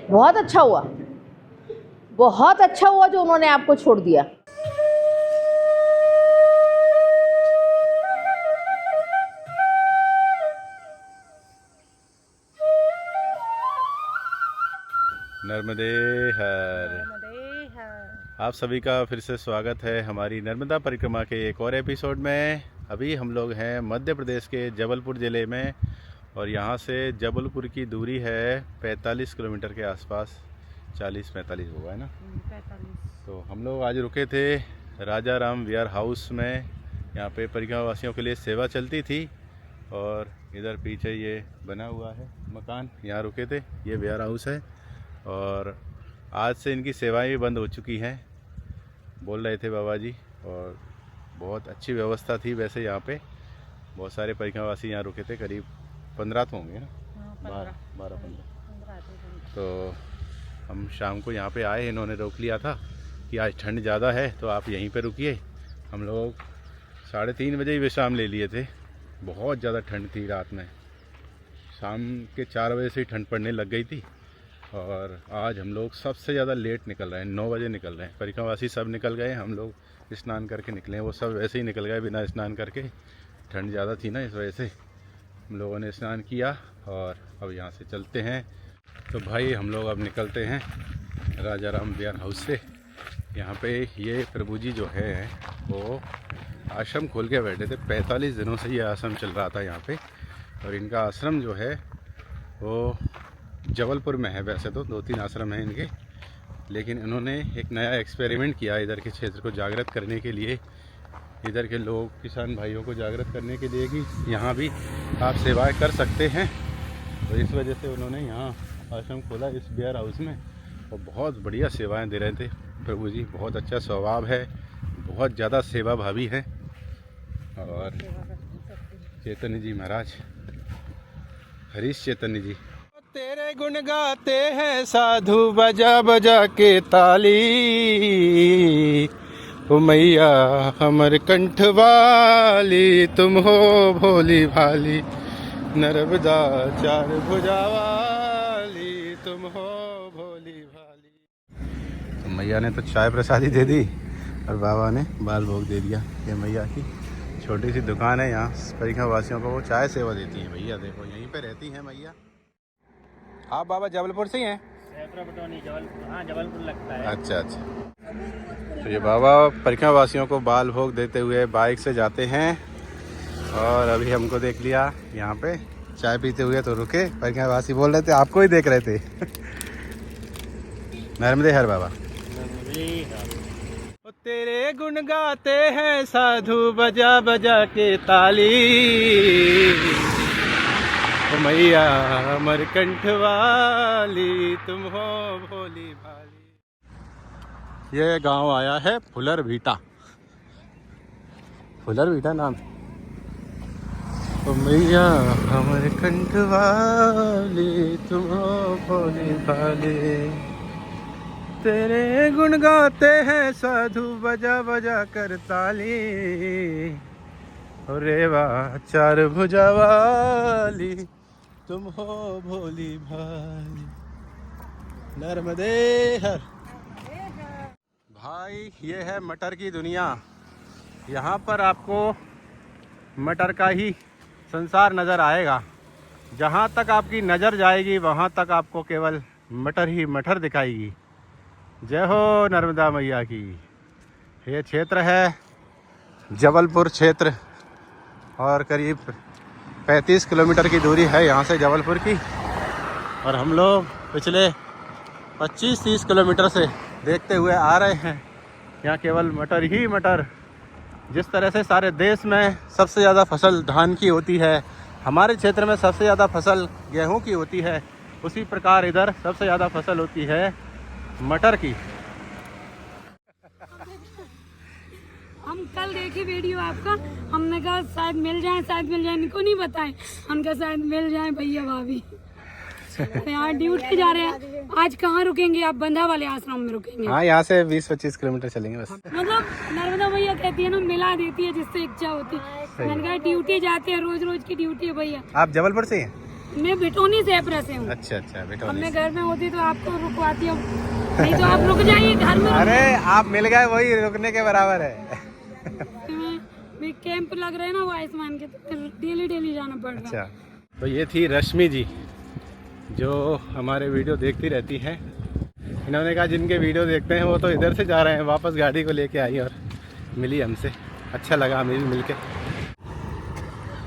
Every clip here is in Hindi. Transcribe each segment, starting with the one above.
बहुत अच्छा हुआ, बहुत अच्छा हुआ जो उन्होंने आपको छोड़ दिया। नर्मदे हर। आप सभी का फिर से स्वागत है हमारी नर्मदा परिक्रमा के एक और एपिसोड में। अभी हम लोग हैं मध्य प्रदेश के जबलपुर ज़िले में और यहाँ से जबलपुर की दूरी है 45 किलोमीटर के आसपास, 40-45 होगा है ना। 45। तो हम लोग आज रुके थे राजा राम वेयर हाउस में। यहाँ पे परिक्रमा वासियों के लिए सेवा चलती थी और इधर पीछे ये बना हुआ है मकान, यहाँ रुके थे। ये वेयर हाउस है और आज से इनकी सेवाएं भी बंद हो चुकी हैं, बोल रहे थे बाबा जी। और बहुत अच्छी व्यवस्था थी वैसे यहाँ पे। बहुत सारे परिक्रमावासी यहाँ रुके थे, करीब 15 तो होंगे ना, 12-15। तो हम शाम को यहाँ पे आए, इन्होंने रोक लिया था कि आज ठंड ज़्यादा है तो आप यहीं पे रुकिए। हम लोग 3:30 बजे ही विश्राम ले लिए थे। बहुत ज़्यादा ठंड थी रात में, शाम के 4 बजे से ही ठंड पड़ने लग गई थी। और आज हम लोग सबसे ज़्यादा लेट निकल रहे हैं, 9 बजे निकल रहे हैं। परिक्रमावासी सब निकल गए, हम लोग स्नान करके निकले। वो सब वैसे ही निकल गए बिना स्नान करके, ठंड ज़्यादा थी ना, इस वजह से हम लोगों ने स्नान किया और अब यहाँ से चलते हैं। तो भाई हम लोग अब निकलते हैं राजा राम वेयर हाउस से। यहाँ पे ये प्रभु जी जो है वो आश्रम खोल के बैठे थे। 45 दिनों से ये आश्रम चल रहा था यहाँ पे। और इनका आश्रम जो है वो जबलपुर में है। वैसे तो 2-3 आश्रम हैं इनके, लेकिन इन्होंने एक नया एक्सपेरिमेंट किया इधर के क्षेत्र को जागृत करने के लिए, इधर के लोग किसान भाइयों को जागृत करने के लिए कि यहाँ भी आप सेवाएं कर सकते हैं। तो इस वजह से उन्होंने यहाँ आश्रम खोला इस वेयर हाउस में और बहुत बढ़िया सेवाएं दे रहे थे प्रभु जी। बहुत अच्छा स्वभाव है, बहुत ज़्यादा सेवा भावी है। और चैतन्य जी महाराज, हरीश चैतन्य जी, तेरे गुण गाते हैं साधु बजा बजा के ताली। ओ मैया हमर कंठ वाली, तुम हो भोली भाली। नर्मदा चार भुजा वाली, तुम हो भोली भाली। तो मैया ने तो चाय प्रसादी दे दी और बाबा ने बाल भोग दे दिया। ये मैया की छोटी सी दुकान है, यहाँ परिक्रमा वासियों को वो चाय सेवा देती है। भैया देखो यहीं पे रहती हैं मैया। आप बाबा जबलपुर से ही हैं? जबलपुर, हाँ जबलपुर लगता है। अच्छा अच्छा। तो ये बाबा परिक्रमा वासियों को बाल भोग देते हुए बाइक से जाते हैं और अभी हमको देख लिया यहाँ पे चाय पीते हुए, तो रुके। परिक्रमा वासी बोल रहे थे आपको ही देख रहे थे। नर्मदे हर बाबा। तेरे गुण गाते हैं साधु बजा बजा के ताली। ओ मैया अमर कंठ वाली, तुम हो भोली भाली। ये गांव आया है फुलर भीटा, फुलर भीटा नाम। ओ मैया अमर कंठ वाली, तुम हो भोली भाली। तेरे गुण गाते हैं साधु बजा बजा कर ताली। रेवा चार भुजा वाली, तुम हो भोली भाली। नर्मदे हर। भाई ये है मटर की दुनिया। यहाँ पर आपको मटर का ही संसार नज़र आएगा। जहाँ तक आपकी नज़र जाएगी वहाँ तक आपको केवल मटर ही मटर दिखाएगी। जय हो नर्मदा मैया की। ये क्षेत्र है जबलपुर क्षेत्र और करीब 35 किलोमीटर की दूरी है यहाँ से जबलपुर की। और हम लोग पिछले 25-30 किलोमीटर से देखते हुए आ रहे हैं यहाँ केवल मटर ही मटर। जिस तरह से सारे देश में सबसे ज़्यादा फसल धान की होती है, हमारे क्षेत्र में सबसे ज़्यादा फसल गेहूं की होती है, उसी प्रकार इधर सबसे ज़्यादा फसल होती है मटर की। हम कल देखे वीडियो आपका, हमने कहा शायद मिल जाए, शायद मिल जाए। इनको नहीं बताए, उनका शायद मिल जाए भैया भाभी। यहाँ ड्यूटी जा रहे हैं। आज कहाँ रुकेंगे आप? बंधा वाले आश्रम में रुकेंगे। हाँ, यहाँ से 20-25 किलोमीटर चलेंगे बस। मतलब नर्मदा भैया कहती है ना, मिला देती है जिससे इच्छा होती है। मैंने कहा ड्यूटी जाते हैं, रोज रोज की ड्यूटी है भैया। आप जबलपुर से हैं? मैं भिटोनी से से हूँ। अच्छा अच्छा, अब बिटौनी मैं से। घर में होती तो आपको रुकवाती हूँ, नहीं तो आप रुक जाइए घर में। अरे आप मिल गए वही रुकने के बराबर है। मैं कैंप लग रहे हैं ना वो आयुष्मान के, तो डेली डेली जाना पड़ रहा है। अच्छा, तो ये थी रश्मि जी जो हमारे वीडियो देखती रहती है। इन्होंने कहा जिनके वीडियो देखते हैं वो तो इधर से जा रहे हैं, वापस गाड़ी को लेके आई और मिली हमसे। अच्छा लगा हमें भी मिलके।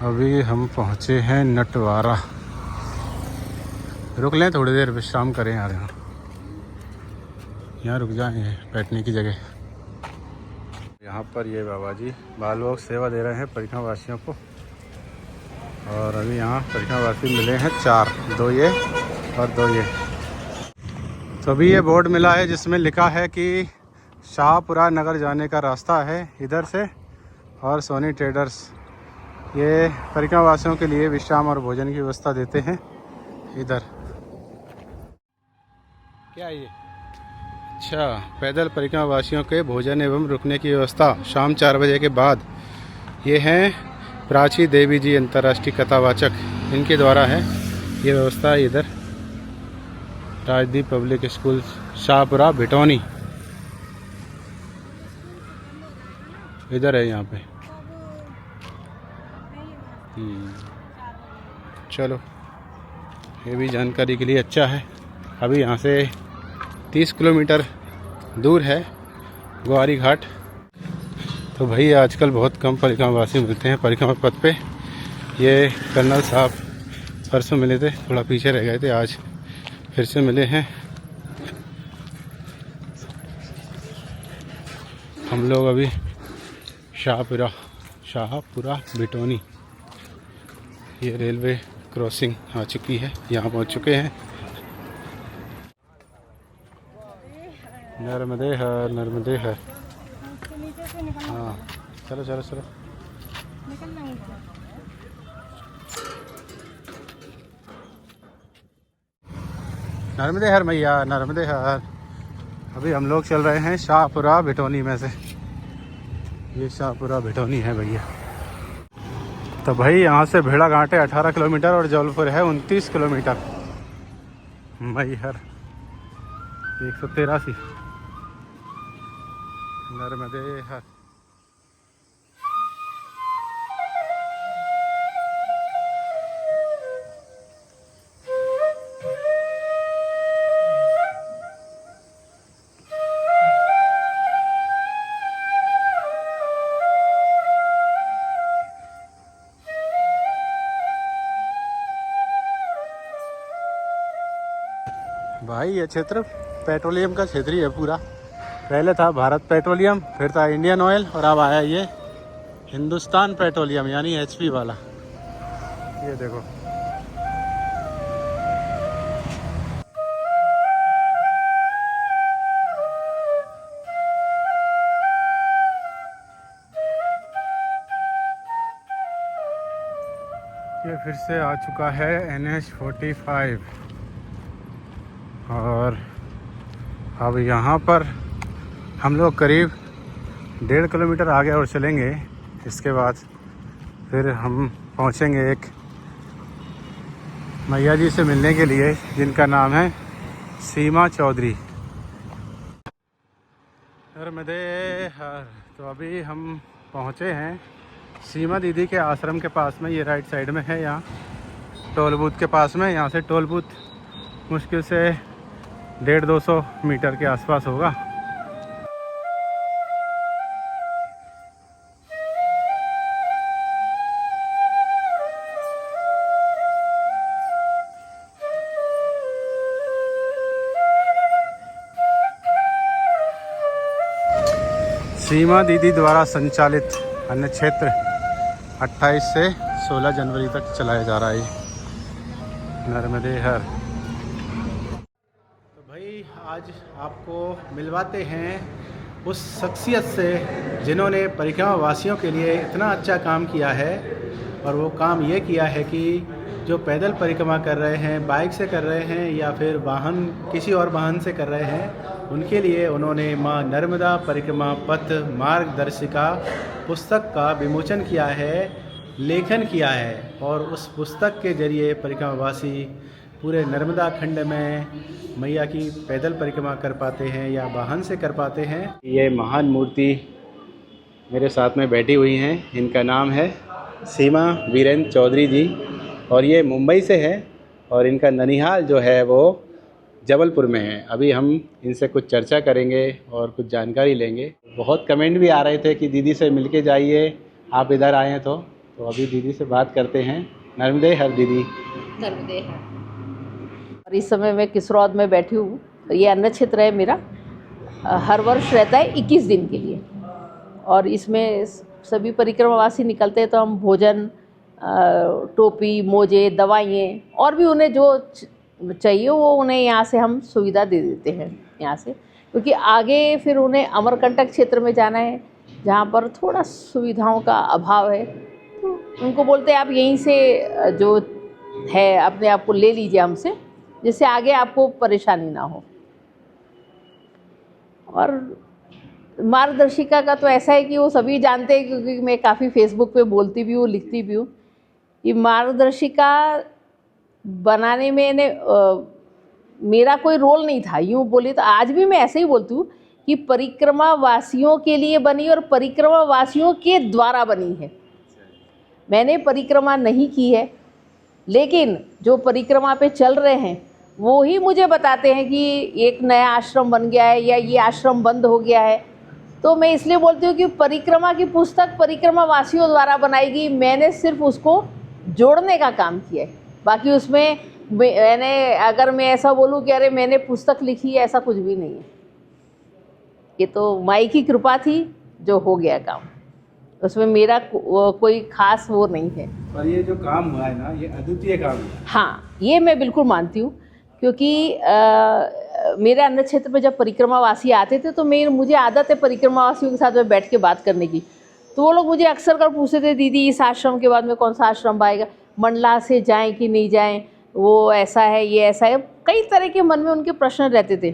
अभी हम पहुँचे हैं नटवारा। रुक लें थोड़ी देर, विश्राम करें यार। यहाँ रुक जाएंगे बैठने की जगह। यहाँ पर ये बाबा जी बाल भोग सेवा दे रहे हैं परिक्रमा वासियों को। और अभी यहाँ परिक्रमा वासी मिले हैं 4, 2 ये और 2 ये। तो अभी ये बोर्ड मिला है जिसमें लिखा है कि शाहपुरा नगर जाने का रास्ता है इधर से, और सोनी ट्रेडर्स ये परिक्रमा वासियों के लिए विश्राम और भोजन की व्यवस्था देते हैं इधर। क्या ये? अच्छा, पैदल परिक्रमा वासियों के भोजन एवं रुकने की व्यवस्था शाम 4 बजे के बाद। ये हैं प्राची देवी जी अंतर्राष्ट्रीय कथावाचक, इनके द्वारा है ये व्यवस्था इधर। राजदीप पब्लिक स्कूल शाहपुरा भिटौनी इधर है यहाँ पे। चलो, ये भी जानकारी के लिए अच्छा है। अभी यहाँ से 30 किलोमीटर दूर है ग्वारी घाट। तो भाई आजकल बहुत कम परिक्रमा वासी मिलते हैं परिक्रमा पथ पे। ये कर्नल साहब परसों मिले थे, थोड़ा पीछे रह गए थे, आज फिर से मिले हैं। हम लोग अभी शाहपुरा भिटौनी, ये रेलवे क्रॉसिंग आ चुकी है, यहाँ पहुँच चुके हैं। नर्मदे हर, नर्मदे हर। हाँ चलो चलो चलो। नर्मदे हर मैया, नर्मदे हर। अभी हम लोग चल रहे हैं शाहपुरा भिटौनी में से। ये शाहपुरा भिटौनी है भैया। तो भाई यहाँ से भेड़ा घाट है 18 किलोमीटर और जबलपुर है 29 किलोमीटर। मैहर 183। नर्मदे हर। भाई ये क्षेत्र पेट्रोलियम का क्षेत्र ही है पूरा। पहले था भारत पेट्रोलियम, फिर था इंडियन ऑयल, और अब आया ये हिंदुस्तान पेट्रोलियम यानी HP वाला। ये देखो, ये फिर से आ चुका है NH45। और अब यहाँ पर हम लोग करीब 1.5 किलोमीटर आगे और चलेंगे। इसके बाद फिर हम पहुँचेंगे एक मैया जी से मिलने के लिए जिनका नाम है सीमा चौधरी। नर्मदे हर। तो अभी हम पहुँचे हैं सीमा दीदी के आश्रम के पास में। ये राइट साइड में है, यहाँ टोल बूथ के पास में। यहाँ से टोल बूथ मुश्किल से 150-200 मीटर के आसपास होगा। सीमा दीदी द्वारा संचालित अन्न क्षेत्र 28 से 16 जनवरी तक चलाया जा रहा है नर्मदे हर। तो भाई आज आपको मिलवाते हैं उस शख्सियत से जिन्होंने परिक्रमा वासियों के लिए इतना अच्छा काम किया है। और वो काम ये किया है कि जो पैदल परिक्रमा कर रहे हैं, बाइक से कर रहे हैं या फिर वाहन किसी और वाहन से कर रहे हैं, उनके लिए उन्होंने माँ नर्मदा परिक्रमा पथ मार्गदर्शिका पुस्तक का विमोचन किया है। लेखन किया है और उस पुस्तक के जरिए परिक्रमावासी पूरे नर्मदा खंड में मैया की पैदल परिक्रमा कर पाते हैं या वाहन से कर पाते हैं। ये महान मूर्ति मेरे साथ में बैठी हुई हैं, इनका नाम है सीमा वीरेंद्र चौधरी जी और ये मुंबई से है और इनका ननिहाल जो है वो जबलपुर में है। अभी हम इनसे कुछ चर्चा करेंगे और कुछ जानकारी लेंगे। बहुत कमेंट भी आ रहे थे कि दीदी से मिलके जाइए, आप इधर आए हैं तो अभी दीदी से बात करते हैं। नर्मदे हर दीदी। नर्मदे हर। और इस समय मैं किसरौद में बैठी हूँ। ये अन्न क्षेत्र है मेरा, हर वर्ष रहता है 21 दिन के लिए और इसमें सभी परिक्रमावासी निकलते हैं तो हम भोजन, टोपी, मोजे, दवाइयाँ और भी उन्हें जो चाहिए वो उन्हें यहाँ से हम सुविधा दे देते हैं यहाँ से, क्योंकि आगे फिर उन्हें अमरकंटक क्षेत्र में जाना है जहाँ पर थोड़ा सुविधाओं का अभाव है। तो उनको बोलते हैं आप यहीं से जो है अपने आप को ले लीजिए हमसे, जिससे आगे आपको परेशानी ना हो। और मार्गदर्शिका का तो ऐसा है कि वो सभी जानते हैं, क्योंकि मैं काफ़ी फेसबुक पे बोलती भी हूँ, लिखती भी हूँ कि मार्गदर्शिका बनाने में मेरा कोई रोल नहीं था। यूँ बोली तो आज भी मैं ऐसे ही बोलती हूँ कि परिक्रमा वासियों के लिए बनी और परिक्रमा वासियों के द्वारा बनी है। मैंने परिक्रमा नहीं की है, लेकिन जो परिक्रमा पे चल रहे हैं वो ही मुझे बताते हैं कि एक नया आश्रम बन गया है या ये आश्रम बंद हो गया है। तो मैं इसलिए बोलती हूँ कि परिक्रमा की पुस्तक परिक्रमा वासियों द्वारा बनाई गई, मैंने सिर्फ उसको जोड़ने का काम किया है। बाकी उसमें मैंने अगर मैं ऐसा बोलूँ कि अरे मैंने पुस्तक लिखी है, ऐसा कुछ भी नहीं है। ये तो माई की कृपा थी जो हो गया काम, उसमें मेरा कोई खास वो नहीं है। और ये जो काम हुआ है ना, ये अद्वितीय काम है। हाँ, ये मैं बिल्कुल मानती हूँ, क्योंकि मेरे अन्न क्षेत्र में जब परिक्रमावासी आते थे तो मुझे आदत है परिक्रमावासियों के साथ में बैठ के बात करने की। तो वो लोग मुझे अक्सर कर पूछते थे, दीदी इस आश्रम के बाद में कौन सा आश्रम आएगा, मंडला से जाएं कि नहीं जाएं, वो ऐसा है, ये ऐसा है, कई तरह के मन में उनके प्रश्न रहते थे।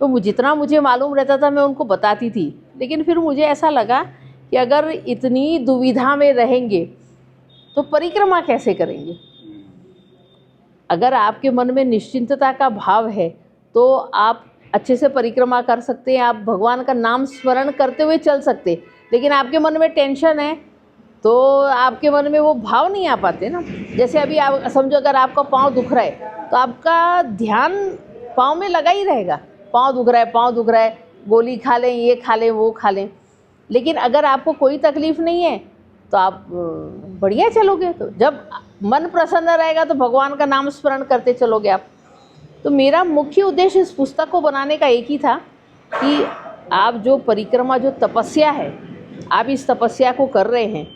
तो जितना मुझे मालूम रहता था मैं उनको बताती थी। लेकिन फिर मुझे ऐसा लगा कि अगर इतनी दुविधा में रहेंगे तो परिक्रमा कैसे करेंगे। अगर आपके मन में निश्चिंतता का भाव है तो आप अच्छे से परिक्रमा कर सकते हैं, आप भगवान का नाम स्मरण करते हुए चल सकते। लेकिन आपके मन में टेंशन है तो आपके मन में वो भाव नहीं आ पाते ना। जैसे अभी आप समझो, अगर आपका पाँव दुख रहा है तो आपका ध्यान पाँव में लगा ही रहेगा, पाँव दुख रहा है, पाँव दुख रहा है, गोली खा लें, ये खा लें, वो खा लें। लेकिन अगर आपको कोई तकलीफ़ नहीं है तो आप बढ़िया चलोगे। तो जब मन प्रसन्न रहेगा तो भगवान का नाम स्मरण करते चलोगे आप। तो मेरा मुख्य उद्देश्य इस पुस्तक को बनाने का एक ही था कि आप जो परिक्रमा, जो तपस्या है, आप इस तपस्या को कर रहे हैं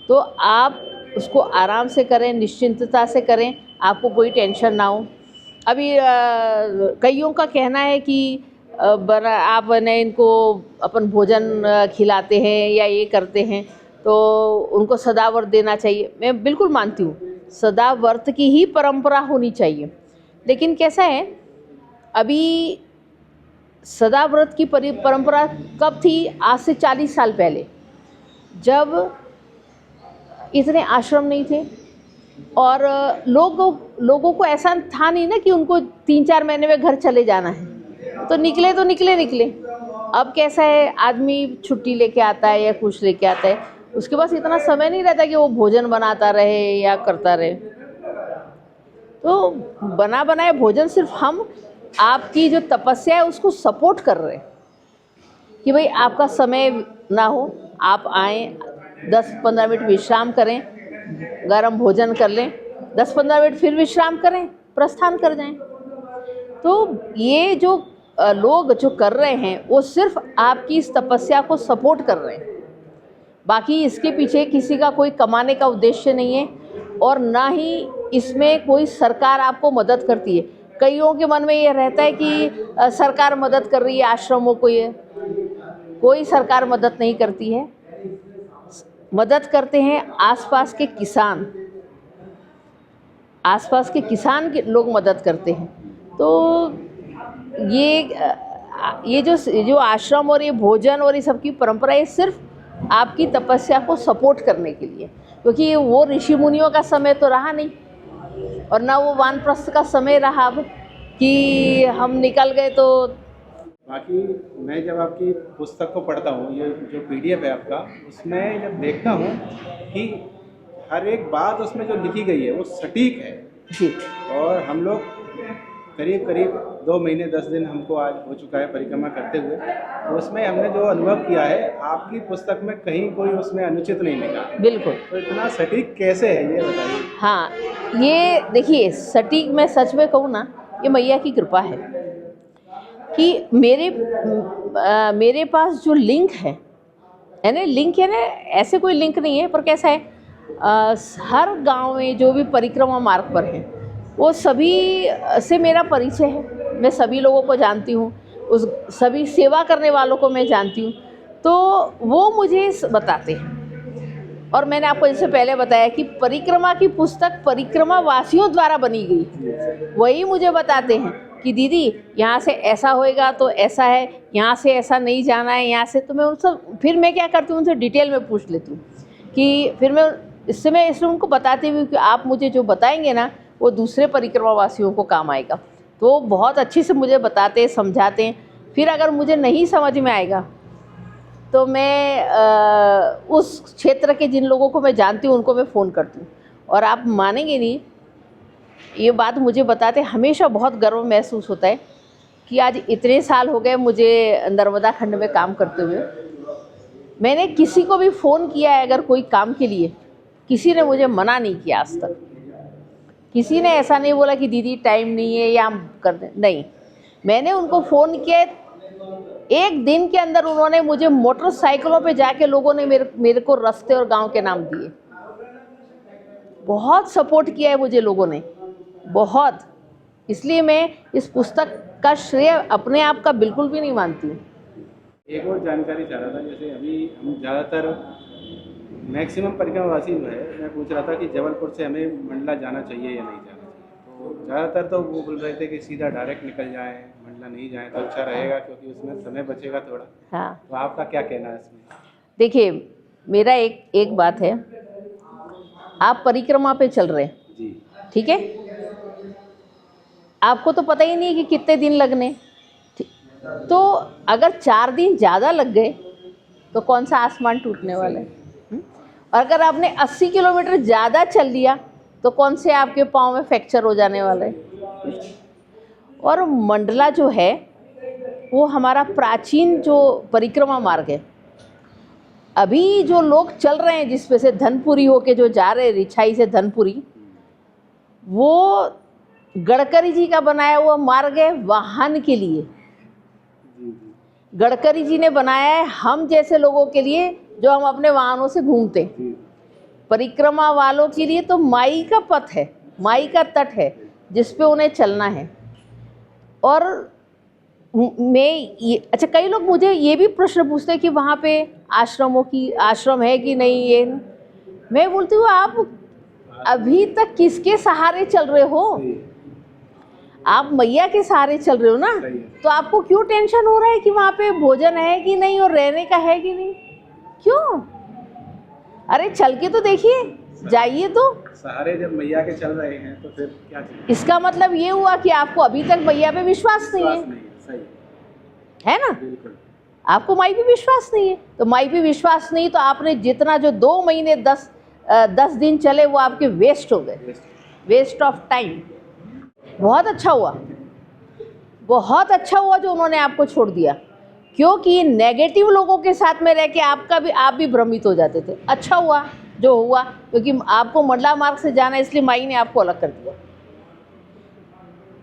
तो आप उसको आराम से करें, निश्चिंतता से करें, आपको कोई टेंशन ना हो। अभी कईयों का कहना है कि आप ने इनको अपन भोजन खिलाते हैं या ये करते हैं तो उनको सदाव्रत देना चाहिए। मैं बिल्कुल मानती हूँ सदाव्रत की ही परंपरा होनी चाहिए। लेकिन कैसा है, अभी सदाव्रत की परंपरा कब थी? आज से 40 साल पहले, जब इतने आश्रम नहीं थे और लोगों को ऐसा था नहीं ना कि उनको 3-4 महीने में घर चले जाना है, तो निकले। अब कैसा है, आदमी छुट्टी लेके आता है या कुछ लेके आता है, उसके पास इतना समय नहीं रहता कि वो भोजन बनाता रहे या करता रहे। तो बना बनाए भोजन सिर्फ हम आपकी जो तपस्या है उसको सपोर्ट कर रहे हैं कि भाई आपका समय ना हो, आप आएँ, 10-15 मिनट विश्राम करें, गरम भोजन कर लें, 10-15 मिनट फिर विश्राम करें, प्रस्थान कर जाएं। तो ये जो लोग जो कर रहे हैं वो सिर्फ आपकी इस तपस्या को सपोर्ट कर रहे हैं। बाकी इसके पीछे किसी का कोई कमाने का उद्देश्य नहीं है और ना ही इसमें कोई सरकार आपको मदद करती है। कईयों के मन में ये रहता है कि सरकार मदद कर रही है आश्रमों को, ये कोई सरकार मदद नहीं करती है। मदद करते हैं आसपास के किसान, आसपास के किसान के लोग मदद करते हैं। तो ये जो आश्रम और ये भोजन और ये सब की परंपरा, ये सिर्फ आपकी तपस्या को सपोर्ट करने के लिए। क्योंकि वो ऋषि मुनियों का समय तो रहा नहीं और ना वो वानप्रस्थ का समय रहा अब कि हम निकल गए। तो बाकी मैं जब आपकी पुस्तक को पढ़ता हूँ, ये जो PDF है आपका, उसमें जब देखता हूँ कि हर एक बात उसमें जो लिखी गई है वो सटीक है जी, और हम लोग करीब करीब 2 महीने 10 दिन हमको आज हो चुका है परिक्रमा करते हुए, तो उसमें हमने जो अनुभव किया है आपकी पुस्तक में कहीं कोई उसमें अनुचित नहीं लिखा। बिल्कुल। तो इतना सटीक कैसे है ये बताइए। हाँ, ये देखिए सटीक, मैं सच में कहूँ ना, ये मैया की कृपा है कि मेरे पास जो लिंक है ना, लिंक है ना, ऐसे कोई लिंक नहीं है, पर कैसा है, हर गांव में जो भी परिक्रमा मार्ग पर है वो सभी से मेरा परिचय है, मैं सभी लोगों को जानती हूँ, उस सभी सेवा करने वालों को मैं जानती हूँ, तो वो मुझे बताते हैं। और मैंने आपको जैसे पहले बताया कि परिक्रमा की पुस्तक परिक्रमा वासियों द्वारा बनी गई, वही मुझे बताते हैं कि दीदी यहाँ से ऐसा होएगा तो ऐसा है, यहाँ से ऐसा नहीं जाना है, यहाँ से। तो मैं उनसे फिर मैं क्या करती हूँ, उनसे डिटेल में पूछ लेती हूँ कि फिर मैं इसलिए उनको बताती हूँ कि आप मुझे जो बताएंगे ना वो दूसरे परिक्रमा वासियों को काम आएगा। तो वो बहुत अच्छे से मुझे बताते हैं, समझाते हैं। फिर अगर मुझे नहीं समझ में आएगा तो मैं उस क्षेत्र के जिन लोगों को मैं जानती हूँ उनको मैं फ़ोन करती हूँ। और आप मानेंगे नहीं, ये बात मुझे बताते हमेशा बहुत गर्व महसूस होता है कि आज इतने साल हो गए मुझे नर्मदा खंड में काम करते हुए, मैंने किसी को भी फ़ोन किया है अगर कोई काम के लिए, किसी ने मुझे मना नहीं किया आज तक। किसी ने ऐसा नहीं बोला कि दीदी टाइम नहीं है या हम कर दें, नहीं। मैंने उनको फ़ोन किया, एक दिन के अंदर उन्होंने मुझे मोटरसाइकिलों पे जाके लोगों ने मेरे को रास्ते और गांव के नाम दिए। बहुत सपोर्ट किया है मुझे लोगों ने, बहुत। इसलिए मैं इस पुस्तक का श्रेय अपने आप का बिल्कुल भी नहीं मानती हूँ। एक और जानकारी चाह रहा था, जैसे अभी हम ज़्यादातर मैक्सिमम परिक्रमावासी जो है, मैं पूछ रहा था कि जबलपुर से हमें मंडला जाना चाहिए या नहीं जाना चाहिए। तो ज़्यादातर तो वो बोल रहे थे कि सीधा डायरेक्ट निकल जाएं, मंडला नहीं जाएं तो अच्छा रहेगा क्योंकि उसमें समय बचेगा थोड़ा। हाँ, तो आपका क्या कहना है इसमें? देखिए मेरा एक बात है, आप परिक्रमा पे चल रहे हैं जी, ठीक है, आपको तो पता ही नहीं कि कितने दिन लगने, तो अगर 4 दिन ज़्यादा लग गए तो कौन सा आसमान टूटने वाला है। और अगर आपने 80 किलोमीटर ज़्यादा चल लिया तो कौन से आपके पाँव में फ्रैक्चर हो जाने वाला है। और मंडला जो है वो हमारा प्राचीन जो परिक्रमा मार्ग है, अभी जो लोग चल रहे हैं जिस पे से धनपुरी होके जो जा रहे हैं, रिछाई से धनपुरी, वो गडकरी जी का बनाया हुआ मार्ग है वाहन के लिए। गडकरी जी ने बनाया है हम जैसे लोगों के लिए जो हम अपने वाहनों से घूमते हैं। परिक्रमा वालों के लिए तो माई का पथ है, माई का तट है जिस पे उन्हें चलना है। और अच्छा, कई लोग मुझे ये भी प्रश्न पूछते हैं कि वहाँ पे आश्रम है कि नहीं। ये मैं बोलती हूँ आप अभी तक किसके सहारे चल रहे हो? आप मैया के सहारे चल रहे हो ना, तो आपको क्यों टेंशन हो रहा है कि वहाँ पे भोजन है कि नहीं और रहने का है कि नहीं? क्यों? अरे चल के तो देखिए, जाइए। तो सहारे जब मैया के चल रहे हैं तो फिर क्या चाहिए? इसका मतलब ये हुआ कि आपको अभी तक मैया पे विश्वास नहीं है, सही है ना? बिल्कुल। आपको माई पे विश्वास नहीं है, तो माई पे विश्वास नहीं तो आपने जितना जो 2 महीने 10 दिन चले वो आपके वेस्ट हो गए, वेस्ट ऑफ टाइम। बहुत अच्छा हुआ, बहुत अच्छा हुआ जो उन्होंने आपको छोड़ दिया, क्योंकि नेगेटिव लोगों के साथ में रह के आप भी भ्रमित हो जाते थे। अच्छा हुआ जो हुआ, क्योंकि आपको मंडला मार्ग से जाना, इसलिए माई ने आपको अलग कर दिया।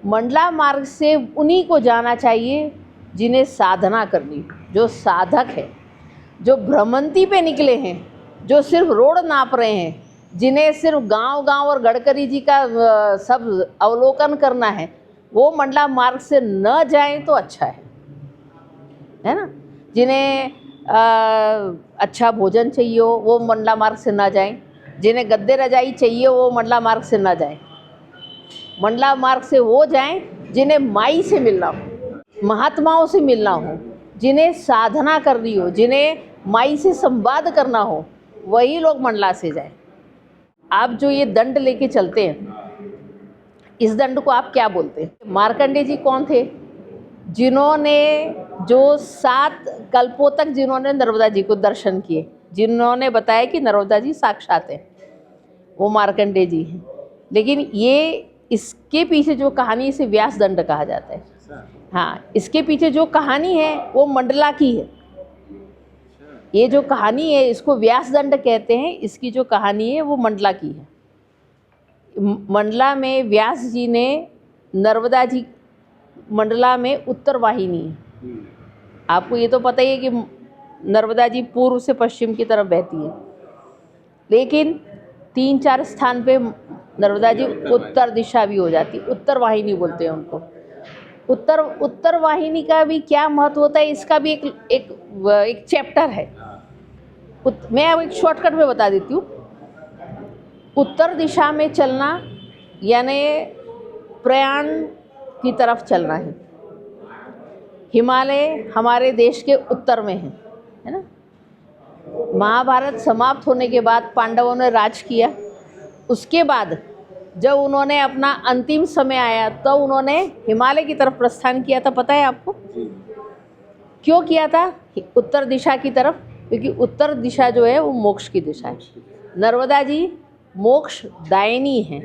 मंडला मार्ग से उन्हीं को जाना चाहिए जिन्हें साधना करनी, जो साधक है, जो भ्रमंती पे निकले हैं, जो सिर्फ रोड नाप रहे हैं, जिन्हें सिर्फ गांव-गांव और गडकरी जी का सब अवलोकन करना है, वो मंडला मार्ग से न जाएं तो अच्छा है ना? जिन्हें अच्छा भोजन चाहिए हो वो मंडला मार्ग से ना जाएं, जिन्हें गद्दे रजाई चाहिए वो मंडला मार्ग से ना जाएं। मंडला मार्ग से वो जाएं जिन्हें माई से मिलना हो, महात्माओं से मिलना हो, जिन्हें साधना करनी हो, जिन्हें माई से संवाद करना हो, वही लोग मंडला से जाएं। आप जो ये दंड लेके चलते हैं, इस दंड को आप क्या बोलते हैं? मार्कंडेय जी कौन थे? जिन्होंने जो 7 कल्पों तक जिन्होंने नर्मदा जी को दर्शन किए, जिन्होंने बताया कि नर्मदा जी साक्षात हैं, वो मार्कंडेय जी हैं। लेकिन ये इसके पीछे जो कहानी, इसे व्यास दंड कहा जाता है। हाँ, इसके पीछे जो कहानी है वो मंडला की है। ये जो कहानी है इसको व्यास दंड कहते हैं। इसकी जो कहानी है वो मंडला की है। मंडला में व्यास जी ने नर्मदा जी, मंडला में उत्तर वाहिनी है। आपको ये तो पता ही है कि नर्मदा जी पूर्व से पश्चिम की तरफ बहती है, लेकिन 3-4 स्थान पे नर्मदा जी उत्तर दिशा भी हो जाती है। उत्तर वाहिनी बोलते हैं उनको। उत्तर वाहिनी का भी क्या महत्व होता है, इसका भी एक चैप्टर है। मैं अब एक शॉर्टकट में बता देती हूँ। उत्तर दिशा में चलना यानी प्रयाण की तरफ चलना है। हिमालय हमारे देश के उत्तर में है ना। महाभारत समाप्त होने के बाद पांडवों ने राज किया। उसके बाद जब उन्होंने अपना अंतिम समय आया तो उन्होंने हिमालय की तरफ प्रस्थान किया था। पता है आपको क्यों किया था? उत्तर दिशा की तरफ, क्योंकि उत्तर दिशा जो है वो मोक्ष की दिशा है। नर्मदा जी मोक्ष दायिनी हैं,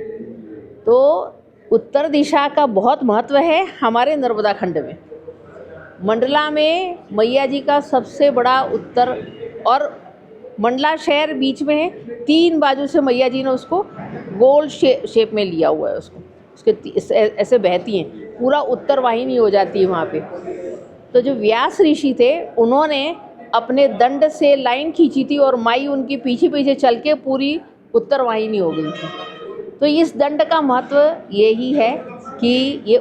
तो उत्तर दिशा का बहुत महत्व है हमारे नर्मदा खंड में। मंडला में मैया जी का सबसे बड़ा उत्तर, और मंडला शहर बीच में है। 3 बाजू से मैया जी ने उसको गोल शेप में लिया हुआ है। उसके ऐसे बहती हैं, पूरा उत्तर वाहिनी हो जाती है वहाँ पे। तो जो व्यास ऋषि थे उन्होंने अपने दंड से लाइन खींची थी और माई उनकी पीछे पीछे चल के पूरी उत्तर वाहिनी हो गई थी। तो इस दंड का महत्व यही है कि ये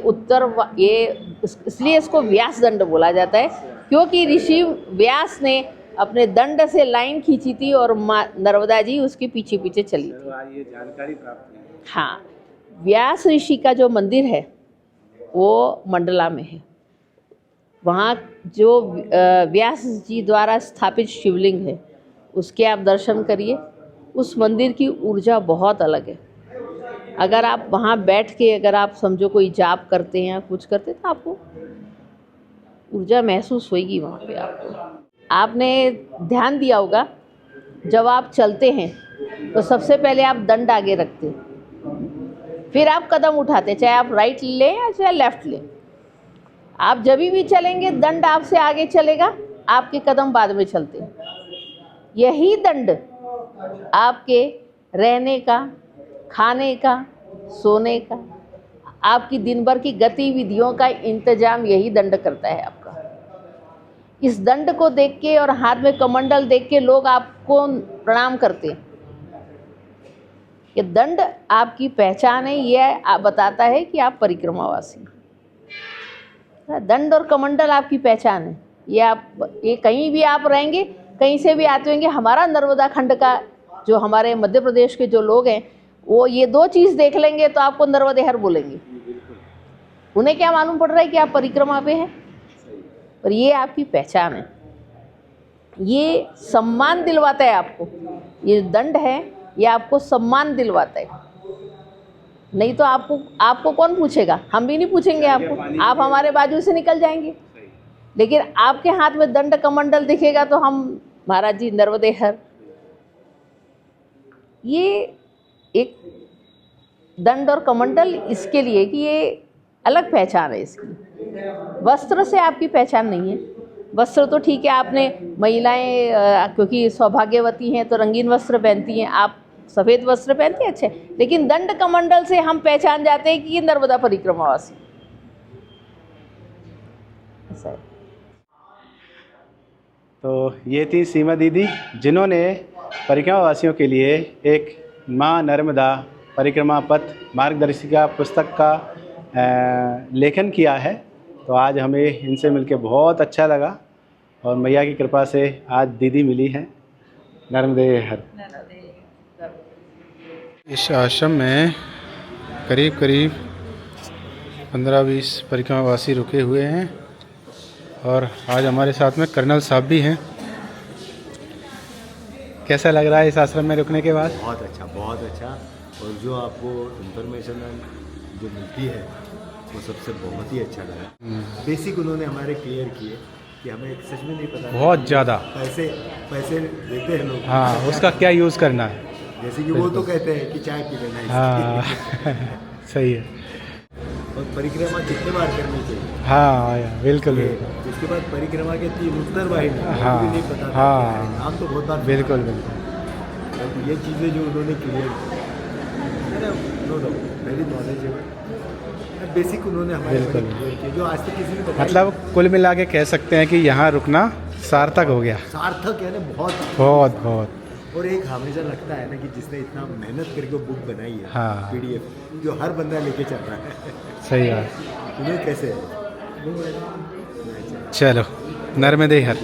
इसलिए इसको व्यास दंड बोला जाता है, क्योंकि ऋषि व्यास ने अपने दंड से लाइन खींची थी और नर्मदा जी उसके पीछे पीछे चली थी। ये जानकारी प्राप्त है। हाँ, व्यास ऋषि का जो मंदिर है वो मंडला में है। वहाँ जो व्यास जी द्वारा स्थापित शिवलिंग है उसके आप दर्शन करिए। उस मंदिर की ऊर्जा बहुत अलग है। अगर आप वहाँ बैठ के अगर आप समझो कोई जाप करते हैं या कुछ करते हैं तो आपको ऊर्जा महसूस होगी वहाँ पे। आपने ध्यान दिया होगा जब आप चलते हैं तो सबसे पहले आप दंड आगे रखते हैं, फिर आप कदम उठाते, चाहे आप राइट लें या चाहे लेफ़्ट लें। आप जब भी चलेंगे दंड आपसे आगे चलेगा, आपके कदम बाद में चलते हैं। यही दंड आपके रहने का, खाने का, सोने का, आपकी दिन भर की गतिविधियों का इंतजाम यही दंड करता है आपका। इस दंड को देख के और हाथ में कमंडल देख के लोग आपको प्रणाम करते हैं। ये दंड आपकी पहचान है, ये बताता है कि आप परिक्रमावासी हैं। दंड और कमंडल आपकी पहचान है। ये कहीं भी आप रहेंगे, कहीं से भी आते होंगे, हमारा नर्मदा खंड का जो हमारे मध्य प्रदेश के जो लोग हैं वो ये 2 चीज़ देख लेंगे तो आपको नर्मदेहर बोलेंगे। उन्हें क्या मालूम पड़ रहा है कि आप परिक्रमा पे हैं, पर ये आपकी पहचान है। ये सम्मान दिलवाता है आपको। ये दंड है, ये आपको सम्मान दिलवाता है। नहीं तो आपको कौन पूछेगा? हम भी नहीं पूछेंगे आपको, आप हमारे बाजू से निकल जाएंगे। लेकिन आपके हाथ में दंड कमंडल दिखेगा तो हम, महाराज जी नर्मदेहर। ये एक दंड और कमंडल इसके लिए कि ये अलग पहचान है इसकी। वस्त्र से आपकी पहचान नहीं है। वस्त्र तो ठीक है, आपने महिलाएं क्योंकि सौभाग्यवती हैं तो रंगीन वस्त्र पहनती हैं, आप सफ़ेद वस्त्र पहनते हैं, अच्छे। लेकिन दंड कमंडल से हम पहचान जाते हैं कि ये नर्मदा परिक्रमावासी ऐसा है। तो ये थी सीमा दीदी जिन्होंने परिक्रमावासियों के लिए एक माँ नर्मदा परिक्रमा पथ मार्गदर्शिका पुस्तक का लेखन किया है। तो आज हमें इनसे मिलकर बहुत अच्छा लगा और मैया की कृपा से आज दीदी मिली हैं। नर्मदेहर। इस आश्रम में करीब 15-20 परिक्रमावासी रुके हुए हैं और आज हमारे साथ में कर्नल साहब भी हैं। कैसा लग रहा है इस आश्रम में रुकने के बाद? बहुत अच्छा। और जो आपको इंफॉर्मेशन जो मिलती है वो सबसे बहुत ही अच्छा लगा। बेसिक उन्होंने हमारे क्लियर किए कि हमें सच में नहीं पता बहुत ज़्यादा पैसे देते हैं लोग। हाँ, उसका क्या यूज़ करना है। जैसे कि वो तो कहते हैं कि चाय पी लेना हाँ सही है। और परिक्रमा कितने बार करनी चाहिए। हाँ बिल्कुल बिल्कुल। इसके बाद परिक्रमा के 3 उत्तर वाहिनी हाँ, भी नहीं पता था हाँ। क्या है। नाम तो बहुत बार बिल्कुल सुना। बिल्कुल। तो ये चीज़ें जो उन्होंने clear know very knowledgeable basic उन्होंने हमारे बिल्कुल। क्लियर किया जो आज तक किसी ने बताया। मतलब कुल मिला के कह सकते हैं कि यहाँ रुकना सार्थक हो गया। सार्थक है ना, बहुत। और एक हमेशा लगता है ना कि जिसने इतना मेहनत करके बुक बनाई है हाँ। PDF जो हर बंदा लेके चल रहा है सही बात। उन्हें कैसे चलो नर्मदे हर।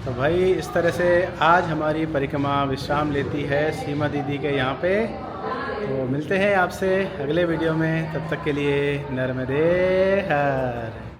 तो भाई इस तरह से आज हमारी परिक्रमा विश्राम लेती है सीमा दीदी के यहाँ पे। तो मिलते हैं आपसे अगले वीडियो में, तब तक के लिए नर्मदे हर।